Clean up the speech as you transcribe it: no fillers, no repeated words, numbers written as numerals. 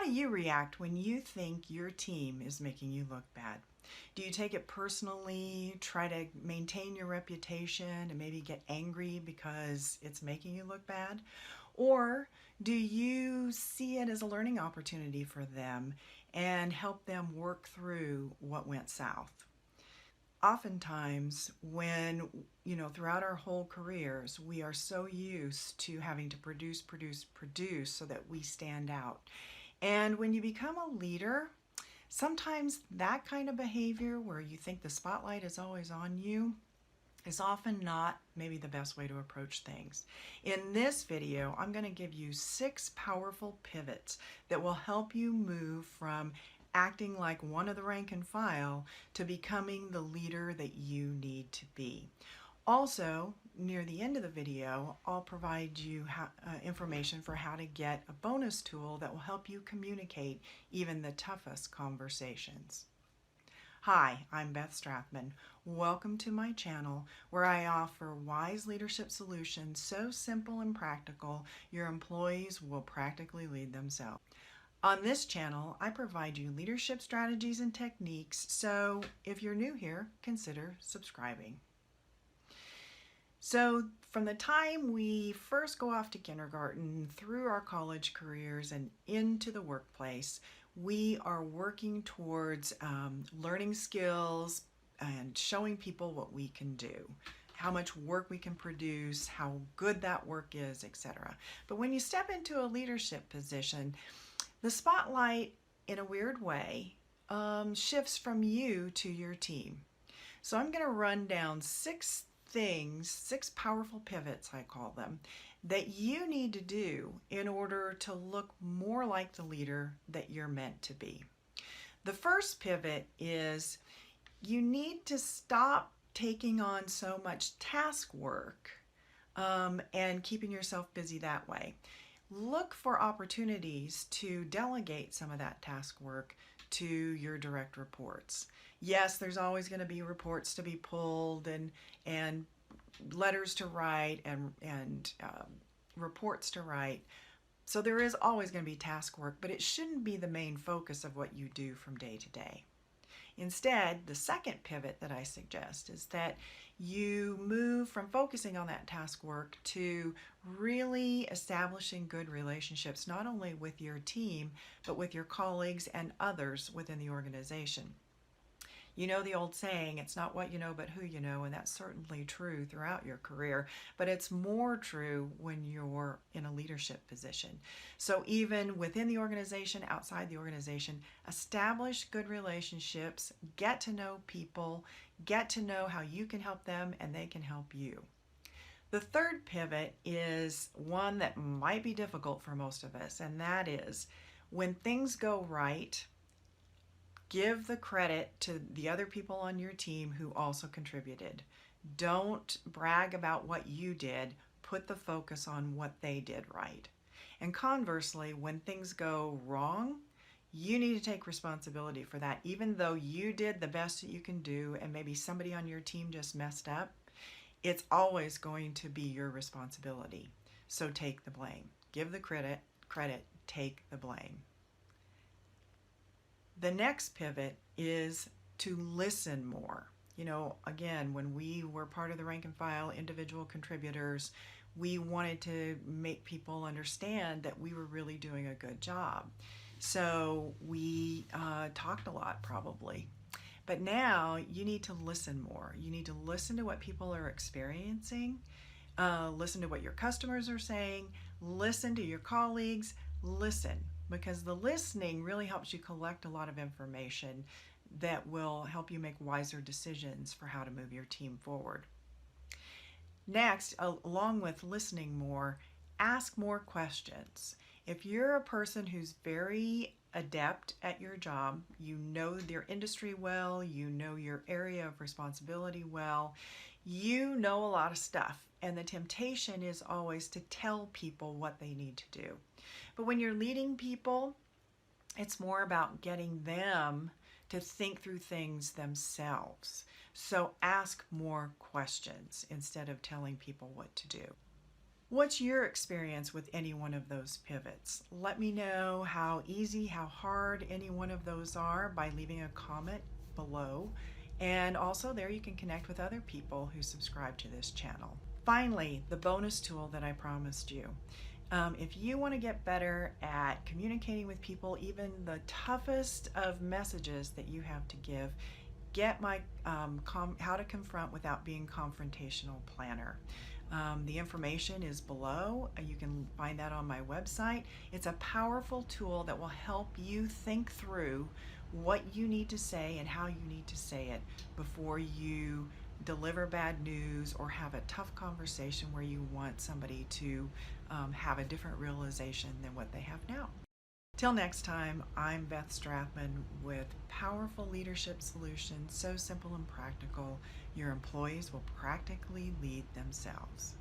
do you react when you think your team is making you look bad? Do you take it personally, try to maintain your reputation, and maybe get angry because it's making you look bad? Or do you see it as a learning opportunity for them and help them work through what went south? Oftentimes when, throughout our whole careers, we are so used to having to produce so that we stand out. And when you become a leader, sometimes that kind of behavior where you think the spotlight is always on you is often not maybe the best way to approach things. In this video, I'm going to give you 6 powerful pivots that will help you move from acting like one of the rank and file to becoming the leader that you need to be. Also, near the end of the video, I'll provide you information for how to get a bonus tool that will help you communicate even the toughest conversations. Hi, I'm Beth Strathman. Welcome to my channel where I offer wise leadership solutions so simple and practical your employees will practically lead themselves. On this channel, I provide you leadership strategies and techniques, so if you're new here, consider subscribing. So from the time we first go off to kindergarten, through our college careers and into the workplace, we are working towards learning skills and showing people what we can do, how much work we can produce, how good that work is, etc. But when you step into a leadership position, the spotlight, in a weird way, shifts from you to your team. So I'm going to run down 6 things, 6 powerful pivots, I call them, that you need to do in order to look more like the leader that you're meant to be. The first pivot is you need to stop taking on so much task work and keeping yourself busy that way. Look for opportunities to delegate some of that task work to your direct reports. Yes, there's always going to be reports to be pulled and letters to write and reports to write. So there is always going to be task work, but it shouldn't be the main focus of what you do from day to day. Instead, the second pivot that I suggest is that you move from focusing on that task work to really establishing good relationships, not only with your team, but with your colleagues and others within the organization. You know the old saying, it's not what you know, but who you know, and that's certainly true throughout your career, but it's more true when you're in a leadership position. So even within the organization, outside the organization, establish good relationships, get to know people, get to know how you can help them and they can help you. The third pivot is one that might be difficult for most of us, and that is when things go right, give the credit to the other people on your team who also contributed. Don't brag about what you did. Put the focus on what they did right. And conversely, when things go wrong, you need to take responsibility for that. Even though you did the best that you can do and maybe somebody on your team just messed up, it's always going to be your responsibility. So take the blame. Give the credit, take the blame. The next pivot is to listen more. Again, when we were part of the rank and file individual contributors, we wanted to make people understand that we were really doing a good job. So we talked a lot probably. But now you need to listen more. You need to listen to what people are experiencing, listen to what your customers are saying, listen to your colleagues, listen. Because the listening really helps you collect a lot of information that will help you make wiser decisions for how to move your team forward. Next, along with listening more, ask more questions. If you're a person who's very adept at your job, you know your industry well, you know your area of responsibility well, you know a lot of stuff, and the temptation is always to tell people what they need to do. But when you're leading people, it's more about getting them to think through things themselves. So ask more questions instead of telling people what to do. What's your experience with any one of those pivots? Let me know how easy, how hard any one of those are by leaving a comment below. And also, there you can connect with other people who subscribe to this channel. Finally, the bonus tool that I promised you. If you want to get better at communicating with people, even the toughest of messages that you have to give, get my How to Confront Without Being Confrontational planner. The information is below. You can find that on my website. It's a powerful tool that will help you think through what you need to say and how you need to say it before you deliver bad news or have a tough conversation where you want somebody to have a different realization than what they have now. Till next time, I'm Beth Strathman with powerful leadership solutions, so simple and practical, your employees will practically lead themselves.